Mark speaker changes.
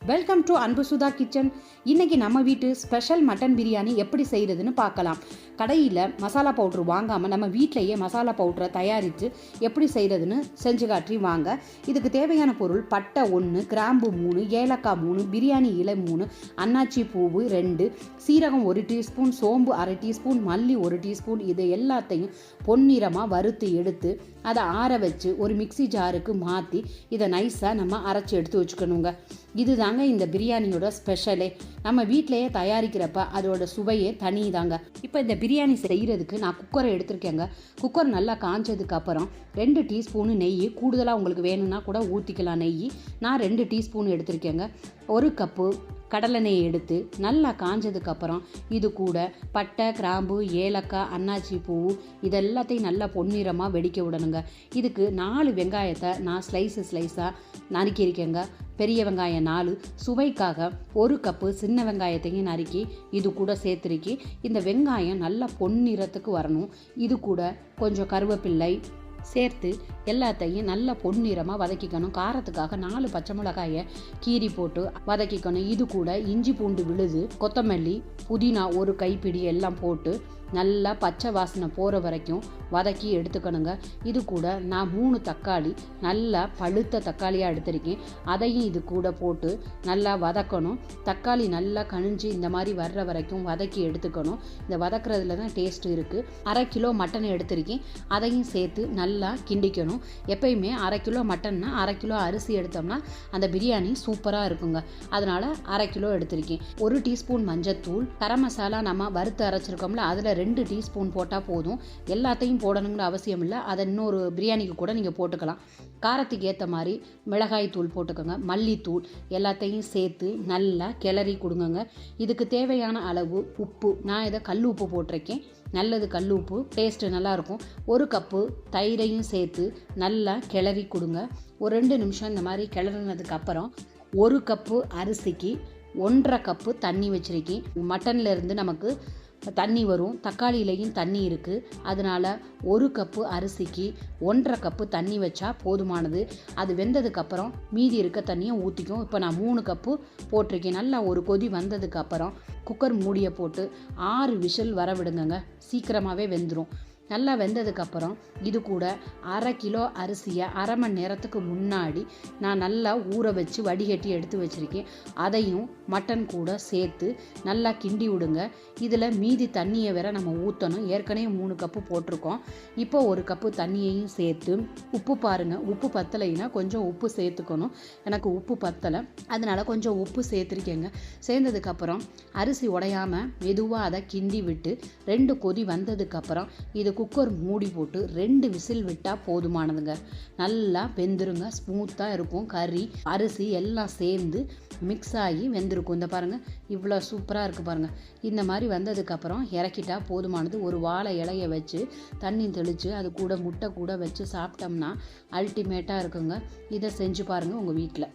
Speaker 1: Welcome to அன்பு Sudha kitchen. இன்றைக்கி நம்ம வீட்டு ஸ்பெஷல் மட்டன் பிரியாணி எப்படி செய்கிறதுன்னு பார்க்கலாம். கடையில் மசாலா பவுட்ரு வாங்காமல் நம்ம வீட்டிலையே மசாலா பவுட்ரை தயாரித்து எப்படி செய்கிறதுன்னு செஞ்சு காட்டி வாங்க. இதுக்கு தேவையான பொருள்: பட்டை 1, கிராம்பு 3, ஏலக்காய் 3, பிரியாணி இலை 3, அன்னாச்சி பூவு 2, சீரகம் 1 டீஸ்பூன், சோம்பு 1/2 டீஸ்பூன், மல்லி 1 டீஸ்பூன். இது எல்லாத்தையும் பொன்னிறமாக வறுத்து எடுத்து அதை ஆற வச்சு ஒரு மிக்சி ஜாருக்கு மாற்றி இதை நைஸாக நம்ம அரைச்சி எடுத்து வச்சுக்கணுங்க. இதுதாங்க இந்த பிரியாணியோட ஸ்பெஷலே. நம்ம வீட்டிலையே தயாரிக்கிறப்ப அதோட சுவையே தனி தாங்க. இப்போ இந்த பிரியாணி செய்கிறதுக்கு நான் குக்கரை எடுத்திருக்கேங்க. குக்கர் நல்லா காஞ்சதுக்கு அப்புறம் 2 டீஸ்பூனு நெய், கூடுதலாக உங்களுக்கு வேணும்னா கூட ஊற்றிக்கலாம் நெய். நான் 2 டீஸ்பூன் எடுத்திருக்கேங்க. 1 கப்பு கடலெண்ணெய் எடுத்து நல்லா காஞ்சதுக்கப்புறம் இது கூட பட்டை, கிராம்பு, ஏலக்காய், அன்னாச்சி பூ இதெல்லாத்தையும் நல்லா பொன்னிறமாக வெடிக்க விடணுங்க. இதுக்கு 4 வெங்காயத்தை நான் ஸ்லைஸாக நறுக்கியிருக்கேங்க. பெரிய வெங்காயம் 4, சுவைக்காக 1 கப்பு சின்ன வெங்காயத்தையும் நறுக்கி இது கூட சேர்த்துருக்கி இந்த வெங்காயம் நல்லா பொன்னிறத்துக்கு வரணும். இது கூட கொஞ்சம் கருவேப்பிள்ளை சேர்த்து எல்லாத்தையும் நல்லா பொன்னிறமாக வதக்கிக்கணும். காரத்துக்காக 4 பச்சை மிளகாயை கீரி போட்டு வதக்கிக்கணும். இது கூட இஞ்சி பூண்டு விழுது, கொத்தமல்லி, புதினா 1 கைப்பிடி எல்லாம் போட்டு நல்லா பச்சை வாசனை போகிற வரைக்கும் வதக்கி எடுத்துக்கணுங்க. இது கூட நான் 3 தக்காளி நல்லா பழுத்த தக்காளியாக எடுத்திருக்கேன். அதையும் இது கூட போட்டு நல்லா வதக்கணும். தக்காளி நல்லா கனிஞ்சு இந்த மாதிரி வர்ற வரைக்கும் வதக்கி எடுத்துக்கணும். இந்த வதக்குறதுல தான் டேஸ்ட் இருக்குது. 1/2 கிலோ மட்டன் எடுத்திருக்கேன். அதையும் சேர்த்து நல்லா கிண்டிக்கணும். எப்பயுமே 1/2 கிலோ மட்டன்னா 1/2 கிலோ அரிசி எடுத்தோம்னா அந்த பிரியாணி சூப்பராக இருக்குங்க. அதனால் 1/2 கிலோ எடுத்திருக்கேன். 1 டீஸ்பூன் மஞ்சத்தூள், கரம் மசாலா நம்ம வறுத்து அரைச்சிருக்கோம்ல அதில் 2 டீஸ்பூன் போட்டால் போதும். எல்லாத்தையும் போடணுங்கிற அவசியம் இல்லை. அதை இன்னொரு பிரியாணிக்கு கூட நீங்கள் போட்டுக்கலாம். காரத்துக்கு ஏற்ற மாதிரி மிளகாய் தூள் போட்டுக்கோங்க, மல்லித்தூள் எல்லாத்தையும் சேர்த்து நல்லா கிளறி கொடுங்க. இதுக்கு தேவையான அளவு உப்பு, நான் இதை கல் உப்பு போட்டிருக்கேன். நல்லது கல் உப்பு, டேஸ்ட்டு நல்லாயிருக்கும். 1 கப்பு தயிரையும் சேர்த்து நல்லா கிளறி கொடுங்க. ஒரு 2 நிமிஷம் இந்த மாதிரி கிளறினதுக்கப்புறம் 1 கப்பு அரிசிக்கு 1.5 கப்பு தண்ணி வச்சுருக்கேன். மட்டன்லேருந்து நமக்கு தண்ணி வரும், தக்காளியிலையும் தண்ணி இருக்குது. அதனால் 1 கப்பு அரிசிக்கு 1.5 கப்பு தண்ணி வச்சா போதுமானது. அது வெந்ததுக்கப்புறம் மீதி இருக்க தண்ணியை ஊற்றிக்கும். இப்போ நான் 3 கப்பு போட்டிருக்கேன். நல்லா ஒரு கொதி வந்ததுக்கப்புறம் குக்கர் மூடியை போட்டு 6 விசில் வர விடுங்க. சீக்கிரமாகவே வெந்துடும். நல்லா வெந்ததுக்கப்புறம் இது கூட 1/2 கிலோ அரிசியை 1/2 மணி நேரத்துக்கு முன்னாடி நான் நல்லா ஊற வச்சு வடிகட்டி எடுத்து வச்சுருக்கேன். அதையும் மட்டன் கூட சேர்த்து நல்லா கிண்டி விடுங்க. இதில் மீதி தண்ணியை வேற நம்ம ஊற்றணும். ஏற்கனவே 3 கப்பு போட்டிருக்கோம். இப்போ 1 கப்பு தண்ணியையும் சேர்த்து உப்பு பாருங்கள். உப்பு பத்தலைன்னா கொஞ்சம் உப்பு சேர்த்துக்கணும். எனக்கு உப்பு பத்தலை, அதனால் கொஞ்சம் உப்பு சேர்த்துருக்கேங்க. சேர்ந்ததுக்கப்புறம் அரிசி உடையாமல் மெதுவாக அதை கிண்டி விட்டு 2 கொதி வந்ததுக்கப்புறம் இது குக்கர் மூடி போட்டு 2 விசில் விட்டால் போதுமானதுங்க. நல்லா வெந்துருங்க. ஸ்மூத்தாக இருக்கும். கறி அரிசி எல்லாம் சேர்ந்து மிக்ஸ் ஆகி வெந்திருக்கும். இந்த பாருங்கள், இவ்வளோ சூப்பராக இருக்குது பாருங்கள். இந்த மாதிரி வந்ததுக்கப்புறம் இறக்கிட்டா போதுமானது. ஒரு வாழை இலையை வச்சு தண்ணி தெளித்து அது கூட முட்டை கூட வச்சு சாப்பிட்டோம்னா அல்டிமேட்டாக இருக்குங்க. இதை செஞ்சு பாருங்கள் உங்கள் வீட்டில்.